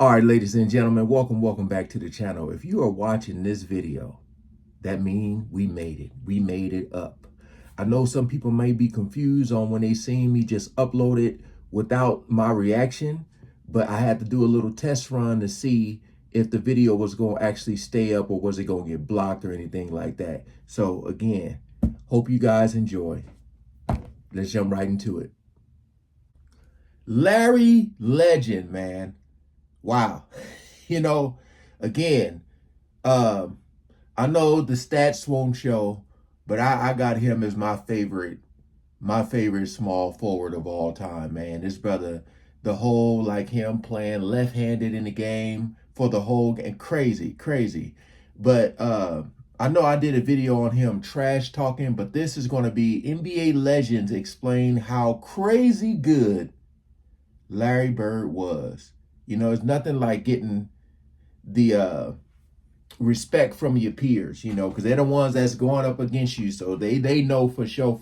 All right, ladies and gentlemen, welcome back to the channel. If you are watching this video, that means we made it. We made it up. I know some people may be confused on when they seen me just upload it without my reaction, but I had to do a little test run to see if the video was going to actually stay up or was it going to get blocked or anything like that. So again, hope you guys enjoy. Let's jump right into it. Larry Legend, man. Wow. Again, I know the stats won't show, but I got him as my favorite small forward of all time, man. This brother, the whole, like him playing left-handed in the game for the whole game, crazy. But I know I did a video on him trash talking, but this is going to be NBA Legends explain how crazy good Larry Bird was. It's nothing like getting the respect from your peers, because they're the ones that's going up against you. So they know for sure.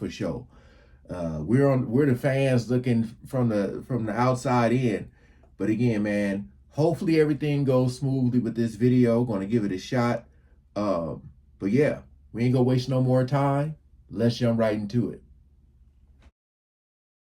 We're the fans looking from the outside in. But again, man, hopefully everything goes smoothly with this video. Going to give it a shot. But yeah, we ain't gonna waste no more time. Let's jump right into it.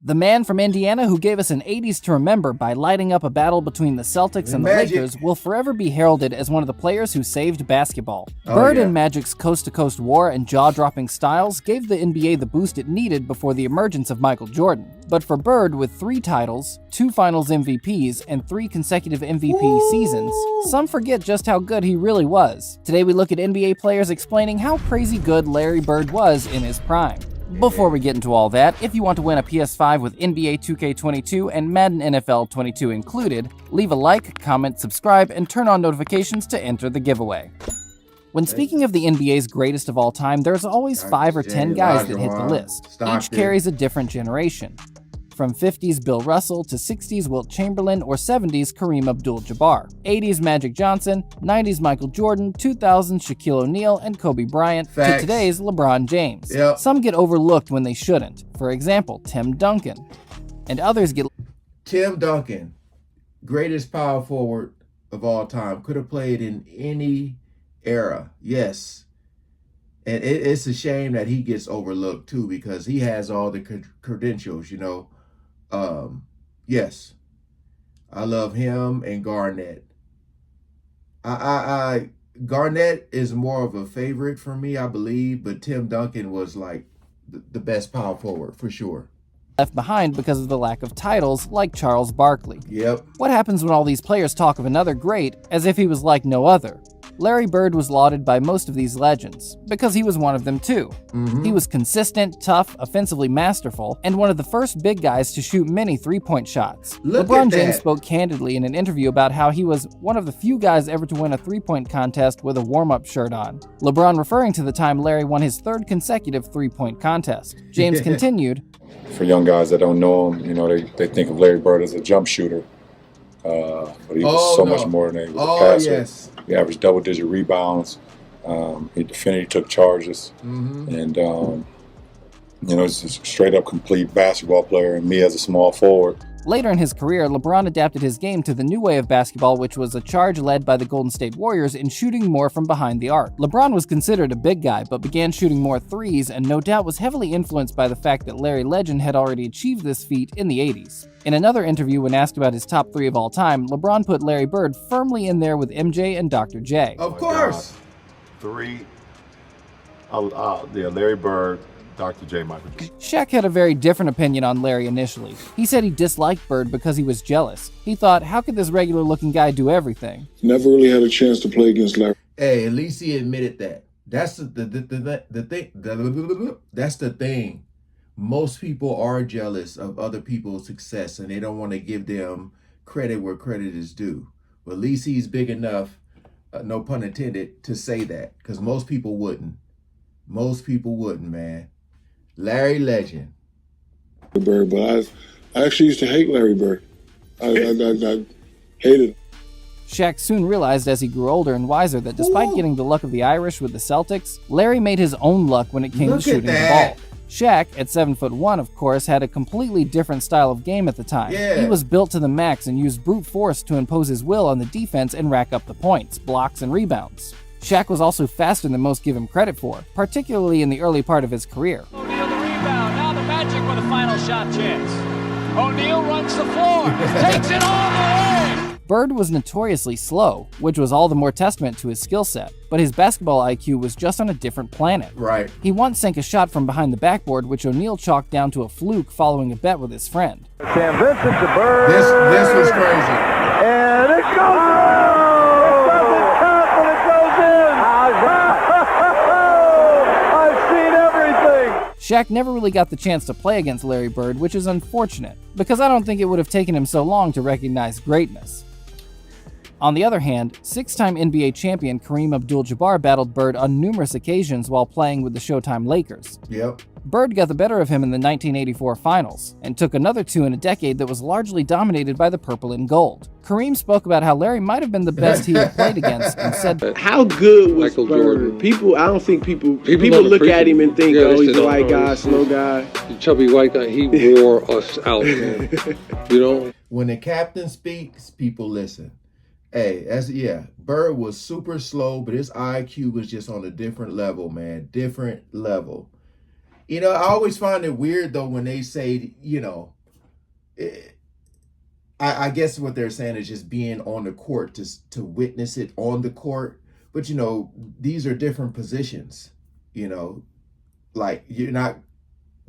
The man from Indiana who gave us an 80s to remember by lighting up a battle between the Celtics and the Lakers will forever be heralded as one of the players who saved basketball. Bird and Magic's coast-to-coast war and jaw-dropping styles gave the NBA the boost it needed before the emergence of Michael Jordan. But for Bird, with 3 titles, 2 Finals MVPs, and 3 consecutive MVP seasons, some forget just how good he really was. Today we look at NBA players explaining how crazy good Larry Bird was in his prime. Before we get into all that, if you want to win a PS5 with NBA 2K22 and Madden NFL 22 included, leave a like, comment, subscribe, and turn on notifications to enter the giveaway. When speaking of the NBA's greatest of all time, there's always 5 or 10 guys that hit the list. Each carries a different generation. From 50s Bill Russell to 60s Wilt Chamberlain or 70s Kareem Abdul-Jabbar, 80s Magic Johnson, 90s Michael Jordan, 2000s Shaquille O'Neal and Kobe Bryant, to today's LeBron James. Some get overlooked when they shouldn't. For example, Tim Duncan. And others get... Tim Duncan, greatest power forward of all time, could have played in any era, yes. And it's a shame that he gets overlooked too, because he has all the credentials, yes, I love him and Garnett. Garnett is more of a favorite for me, I believe, but Tim Duncan was like the best power forward for sure. Left behind because of the lack of titles, like Charles Barkley. What happens when all these players talk of another great as if he was like no other? Larry Bird was lauded by most of these legends, because he was one of them too. He was consistent, tough, offensively masterful, and one of the first big guys to shoot many three-point shots. LeBron James spoke candidly in an interview about how he was one of the few guys ever to win a three-point contest with a warm-up shirt on. LeBron referring to the time Larry won his 3rd consecutive three-point contest. James continued, "For young guys that don't know him, they think of Larry Bird as a jump shooter. But he was so much more than that. He was a passer. Yes. He averaged double-digit rebounds. He defended, he took charges. And, he's a straight-up complete basketball player, and me as a small forward." Later in his career, LeBron adapted his game to the new way of basketball, which was a charge led by the Golden State Warriors in shooting more from behind the arc. LeBron was considered a big guy, but began shooting more threes, and no doubt was heavily influenced by the fact that Larry Legend had already achieved this feat in the 80s. In another interview, when asked about his top 3 of all time, LeBron put Larry Bird firmly in there with MJ and Dr. J. Of course. 3, Larry Bird, Dr. J. Michael. Shaq had a very different opinion on Larry initially. He said he disliked Bird because he was jealous. He thought, how could this regular-looking guy do everything? Never really had a chance to play against Larry. Hey, at least he admitted that. That's the thing. That's the thing. Most people are jealous of other people's success, and they don't want to give them credit where credit is due. But at least he's big enough, no pun intended, to say that, because most people wouldn't. Most people wouldn't, man. Larry Legend. Bird, but I actually used to hate Larry Bird. I hated him. Shaq soon realized as he grew older and wiser that despite getting the luck of the Irish with the Celtics, Larry made his own luck when it came to shooting the ball. Shaq, at 7'1", of course, had a completely different style of game at the time. Yeah. He was built to the max and used brute force to impose his will on the defense and rack up the points, blocks, and rebounds. Shaq was also faster than most give him credit for, particularly in the early part of his career. O'Neal the rebound, now the Magic with a final shot chance. O'Neal runs the floor, takes it all the way! Bird was notoriously slow, which was all the more testament to his skill set, but his basketball IQ was just on a different planet. Right. He once sank a shot from behind the backboard, which O'Neal chalked down to a fluke following a bet with his friend. Sam Vincent to Bird. This was crazy. And it goes in! It doesn't count, but it goes in! I've seen everything! Shaq never really got the chance to play against Larry Bird, which is unfortunate, because I don't think it would have taken him so long to recognize greatness. On the other hand, six-time NBA champion Kareem Abdul-Jabbar battled Bird on numerous occasions while playing with the Showtime Lakers. Yep. Bird got the better of him in the 1984 finals, and took another two in a decade that was largely dominated by the purple and gold. Kareem spoke about how Larry might have been the best he had played against, and said, "How good was Michael Bird? Jordan. I don't think people don't look at him and think, Yeah, oh, they he's say, a white guy, he's- slow guy." The chubby white guy, he wore us out, man. You know? When the captain speaks, people listen. Hey, Bird was super slow, but his IQ was just on a different level, man. Different level. You know, I always find it weird, though, when they say, you know, I guess what they're saying is just being on the court, to witness it on the court. But, you know, these are different positions, you know. Like, you're not,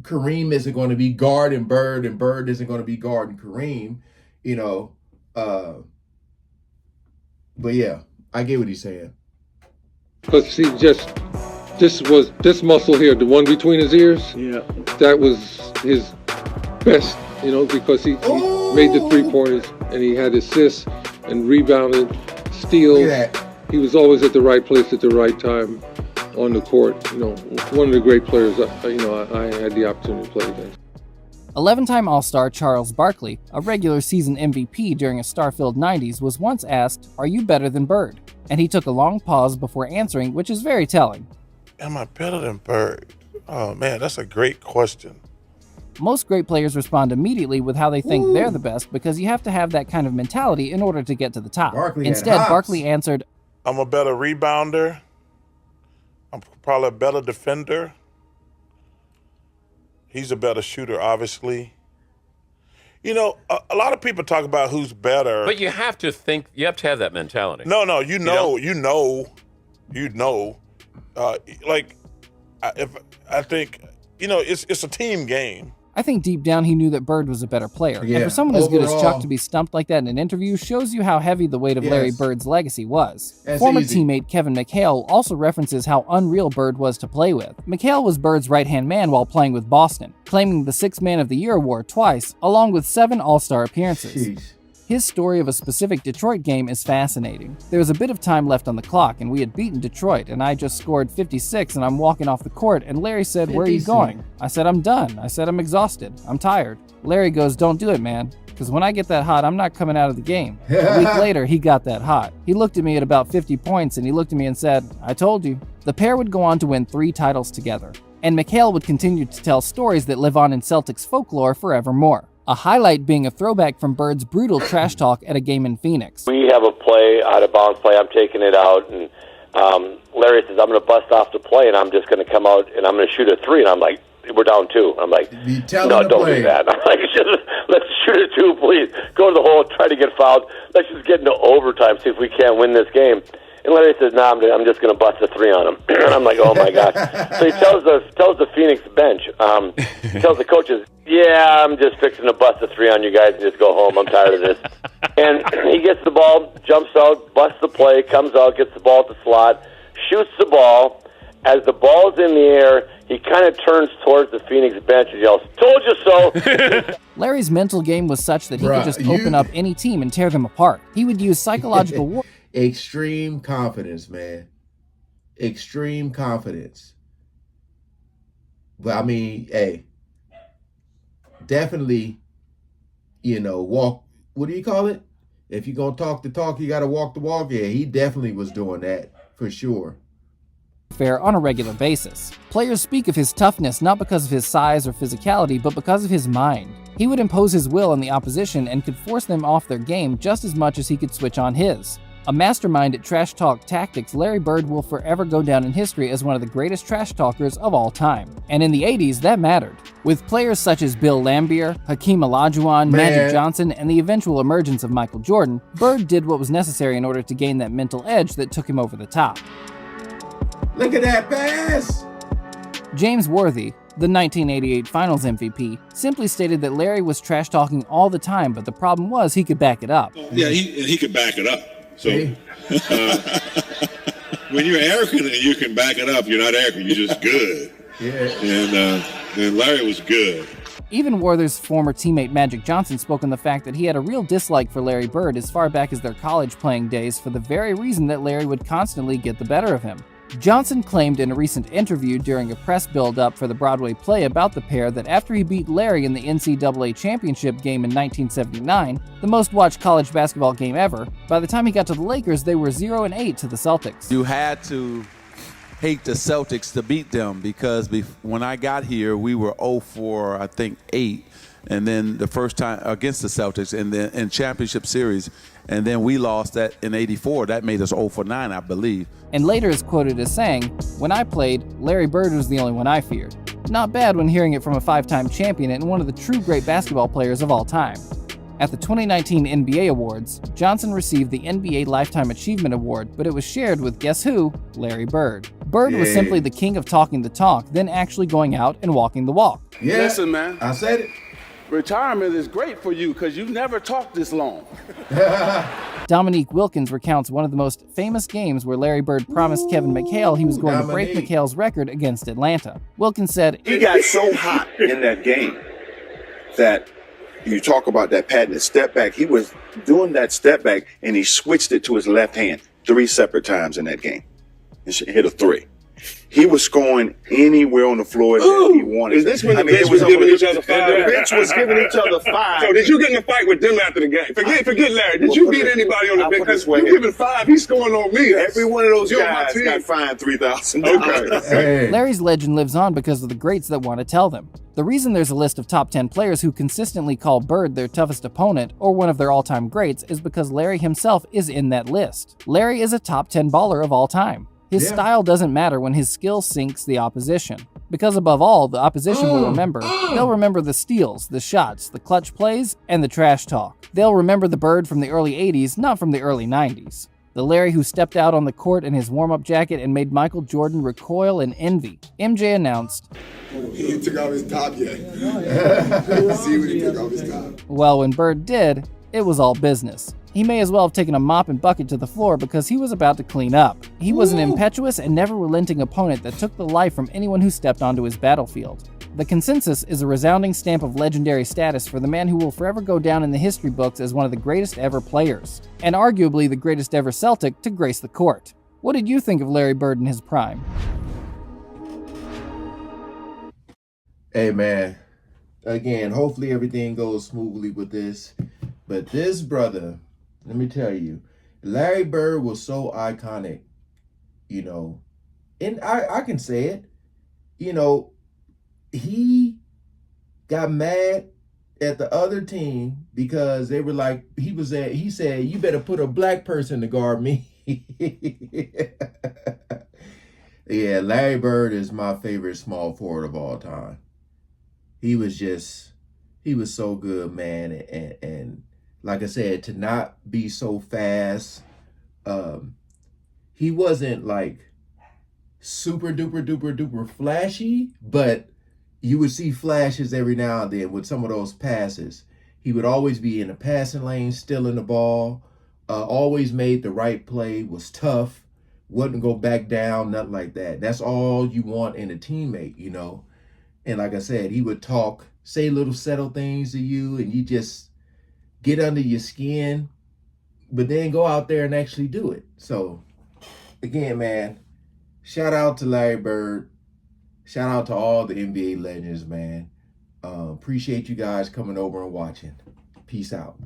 Kareem isn't going to be guarding Bird, and Bird isn't going to be guarding Kareem, you know. But yeah, I get what he's saying. But see, this muscle here, the one between his ears, Yeah. that was his best, you know, because he made the three-pointers and he had assists and rebounded, steals. Look at that. He was always at the right place at the right time on the court. You know, one of the great players, I had the opportunity to play against. 11-time All-Star Charles Barkley, a regular season MVP during a star-filled 90s, was once asked, "Are you better than Bird?" And he took a long pause before answering, which is very telling. Am I better than Bird? Oh man, that's a great question. Most great players respond immediately with how they think they're the best, because you have to have that kind of mentality in order to get to the top. Barkley had Instead, hops. Barkley answered, I'm a better rebounder. I'm probably a better defender. He's a better shooter, obviously. You know, a lot of people talk about who's better. But you have to think, you have to have that mentality. No, I think, you know, it's a team game. I think deep down he knew that Bird was a better player. Yeah, And for someone as good as overall- Chuck to be stumped like that in an interview shows you how heavy the weight of Larry Yes. Bird's legacy was. That's Former easy. teammate Kevin McHale also references how unreal Bird was to play with. McHale was Bird's right-hand man while playing with Boston, claiming the Sixth Man of the Year award twice, along with 7 All-Star appearances. Jeez. His story of a specific Detroit game is fascinating. There was a bit of time left on the clock, and we had beaten Detroit, and I just scored 56, and I'm walking off the court, and Larry said, "Where are you 56. going?" I said, "I'm done." I said, "I'm exhausted. I'm tired." Larry goes, "Don't do it, man, because when I get that hot, I'm not coming out of the game." A week later, he got that hot. He looked at me at about 50 points, and he looked at me and said, "I told you." The pair would go on to win 3 titles together, and McHale would continue to tell stories that live on in Celtics folklore forevermore. A highlight being a throwback from Bird's brutal trash talk at a game in Phoenix. We have a play, out of bounds play, I'm taking it out, and Larry says, "I'm going to bust off the play, and I'm just going to come out, and I'm going to shoot a 3, and I'm like, "We're down 2. I'm like, You tell "No, him to don't play. do that." I'm like, "Let's shoot a 2, please. Go to the hole, try to get fouled. Let's just get into overtime, see if we can't win this game." And Larry says, "No, I'm just going to bust a 3 on him." And I'm like, "Oh my gosh!" So he tells the Phoenix bench, he tells the coaches, "Yeah, I'm just fixing to bust a 3 on you guys and just go home. I'm tired of this." And he gets the ball, jumps out, busts the play, comes out, gets the ball at the slot, shoots the ball. As the ball's in the air, he kind of turns towards the Phoenix bench and yells, "Told you so!" Larry's mental game was such that he Bruh, could just open up any team and tear them apart. He would use psychological war. Extreme confidence, man. Extreme confidence. But I mean, hey, definitely, you know, walk. What do you call it? If you're going to talk the talk, you got to walk the walk. Yeah, he definitely was doing that for sure. fare on a regular basis. Players speak of his toughness not because of his size or physicality, but because of his mind. He would impose his will on the opposition and could force them off their game just as much as he could switch on his. A mastermind at trash talk tactics, Larry Bird will forever go down in history as one of the greatest trash talkers of all time. And in the 80s, that mattered. With players such as Bill Laimbeer, Hakeem Olajuwon, Magic Johnson, and the eventual emergence of Michael Jordan, Bird did what was necessary in order to gain that mental edge that took him over the top. Look at that pass! James Worthy, the 1988 Finals MVP, simply stated that Larry was trash talking all the time, but the problem was he could back it up. Yeah, he could back it up. So when you're arrogant and you can back it up, you're not arrogant, you're just good. Yeah. And Larry was good. Even Worthy's former teammate Magic Johnson spoke on the fact that he had a real dislike for Larry Bird as far back as their college playing days for the very reason that Larry would constantly get the better of him. Johnson claimed in a recent interview during a press build-up for the Broadway play about the pair that after he beat Larry in the NCAA championship game in 1979, the most-watched college basketball game ever, by the time he got to the Lakers, they were 0-8 to the Celtics. You had to hate the Celtics to beat them because when I got here, we were 0-4, I think 8, and then the first time against the Celtics, and then in championship series, and then we lost that in '84. That made us 0-9, I believe. And later is quoted as saying, "When I played, Larry Bird was the only one I feared." Not bad when hearing it from a 5-time champion and one of the true great basketball players of all time. At the 2019 NBA Awards, Johnson received the NBA Lifetime Achievement Award, but it was shared with guess who? Larry Bird. Bird was simply the king of talking the talk, then actually going out and walking the walk. Yeah, listen, man. I said it. Retirement is great for you because you've never talked this long. Dominique Wilkins recounts one of the most famous games where Larry Bird promised Kevin McHale he was going to break McHale's record against Atlanta. Wilkins said, "He got so hot in that game that you talk about that patented step back. He was doing that step back and he switched it to his left hand 3 separate times in that game. And hit a 3. He was scoring anywhere on the floor that he wanted. Is this when the bench was giving each other 5? The bench was giving each other 5. So did you get in a fight with them after the game? Forget Larry. Did you beat anybody on the bench? Because you giving 5, he's scoring on me. Every one of those guys got fined $3,000. Okay. Larry's legend lives on because of the greats that want to tell them. The reason there's a list of top 10 players who consistently call Bird their toughest opponent or one of their all-time greats is because Larry himself is in that list. Larry is a top 10 baller of all time. His style doesn't matter when his skill sinks the opposition. Because above all, the opposition will remember. They'll remember the steals, the shots, the clutch plays, and the trash talk. They'll remember the Bird from the early 80s, not from the early 90s. The Larry who stepped out on the court in his warm-up jacket and made Michael Jordan recoil in envy. MJ announced, He ain't took off his top yet. See when he took off his top. Well, when Bird did, it was all business. He may as well have taken a mop and bucket to the floor because he was about to clean up. He was an impetuous and never relenting opponent that took the life from anyone who stepped onto his battlefield. The consensus is a resounding stamp of legendary status for the man who will forever go down in the history books as one of the greatest ever players, and arguably the greatest ever Celtic to grace the court. What did you think of Larry Bird in his prime? Hey man, again, hopefully everything goes smoothly with this, but this brother, let me tell you, Larry Bird was so iconic, you know, and I can say it, you know, he got mad at the other team because they were like, he said, you better put a black person to guard me. Yeah, Larry Bird is my favorite small forward of all time. He was so good, man, and like I said, to not be so fast, he wasn't like super duper flashy, but you would see flashes every now and then with some of those passes. He would always be in the passing lane, stealing the ball, always made the right play, was tough, wouldn't go back down, nothing like that. That's all you want in a teammate, you know. And like I said, he would talk, say little subtle things to you, and you just get under your skin, but then go out there and actually do it. So, again, man, shout out to Larry Bird. Shout out to all the NBA legends, man. Appreciate you guys coming over and watching. Peace out.